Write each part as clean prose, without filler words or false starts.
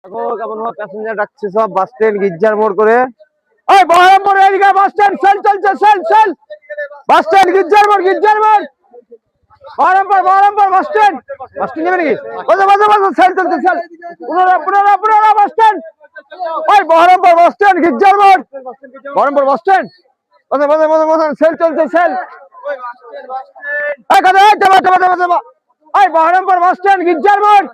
কেমন প্যাসেঞ্জার ডাকছে সব বাস স্ট্যান্ড গির্জার মোড় করে। ওই বহরমপুর এদিকে বাস স্ট্যান্ড সেল চলছে, সেল সেল বাস স্ট্যান্ড গির্জার মোড়, গির্জার মোড় Baharampur, Baharampur bus stand. Bus stand যাবে নাকি? বসে বসে বসে সেল চলছে, সেল পুনরা পুনরা পুনরা বাস স্ট্যান্ড। ওই বহরমপুর বাস স্ট্যান্ড গির্জার মোড়, বহরমপুর বাস স্ট্যান্ড বসে বসে বসে বসে সেল চলছে, সেল। ওই কথা যাবা যাবা যাবা যাবা। ওই বহরমপুর বাস স্ট্যান্ড গির্জার মোড়,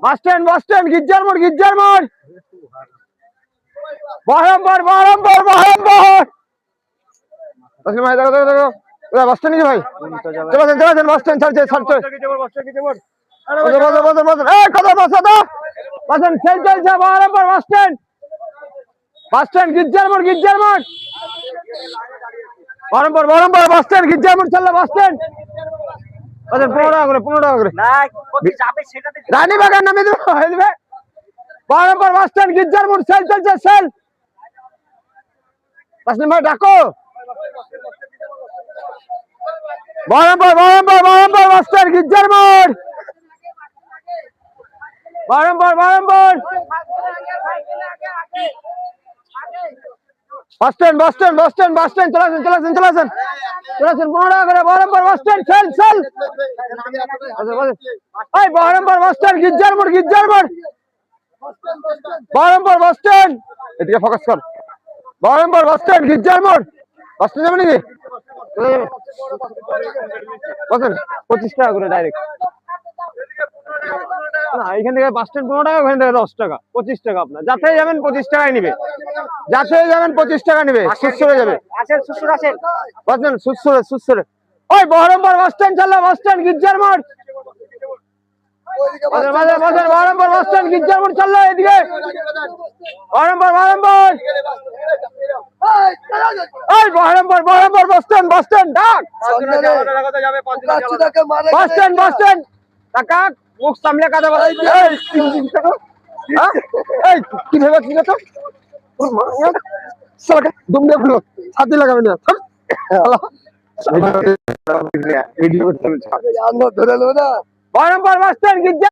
বাস স্ট্যান্ড, বাস স্ট্যান্ড গির্জার মোড়, গির্জার মোড় বহরমপুর, বহরমপুর, বহরমপুর। ভাই দেখো দেখো দেখো বাস স্ট্যান্ড কি ভাই? চলেছেন চলেছেন বাস স্ট্যান্ড চলছে, ছাড়ছে কথা বসা তো বসেন, সেল চলছে Baharampur bus stand, bus stand গির্জার মোড়, গির্জার মোড় বহরমপুর, বহরমপুর বাস স্ট্যান্ড গির্জার মোড় চললো বাস স্ট্যান্ড। 15 টাকা করে, 15 টাকা করে রানী বাগান নামে দেবে। বহরমপুর বাস স্ট্যান্ড গির্জার মোড় সেল চলছে, সেল। বাস নাম্বার ডাকো। বহরমপুর, বহরমপুর, বহরমপুর বাস স্ট্যান্ড গির্জার মোড়, Baharampur, Baharampur bus stand, bus stand, bus stand, bus stand চলেছেন চলেছেন চলেছেন চলেছেন 15 টাকা করে বহরমপুর বাস স্ট্যান্ড সেল সেল। ওই বহরমপুর বাস স্ট্যান্ড গির্জার মোড়, গির্জার মোড় বহরমপুর বাস স্ট্যান্ড, এদিকে ফোকাস কর। বহরমপুর বাস স্ট্যান্ড গির্জার মোড়, বাস স্ট্যান্ড যাবে নাকি? বসেন 25 টাকা করে ডাইরেক্ট। না এখান থেকে বাস স্ট্যান্ড 15 টাকা, ওখান থেকে 10 টাকা, 25 টাকা। আপনার যাতে যাবেন 25 টাকায় নিবে, যাতে যাবেন 25 টাকা নিবে, সুসরে যাবে। বসেন সুসরে সুসরে। ওই বহরমপুর বাস স্ট্যান্ড চলো, বাস স্ট্যান্ড গির্জার মোড় বহরমপুর বাস স্ট্যান্ড গির্জার মোড় চললো এদিকে বহরমপুর, বহরমপুর ওই Baharampur, Baharampur bus stand, bus stand ডাক বাস স্ট্যান্ড, বাস স্ট্যান্ড টাকা মুখ সামলে কথা বলা। এই কি ভেবে কি তো দুমড়ে ফুলো ছাতি লাগাবে না বহরমপুর বাস স্ট্যান্ড গির্জা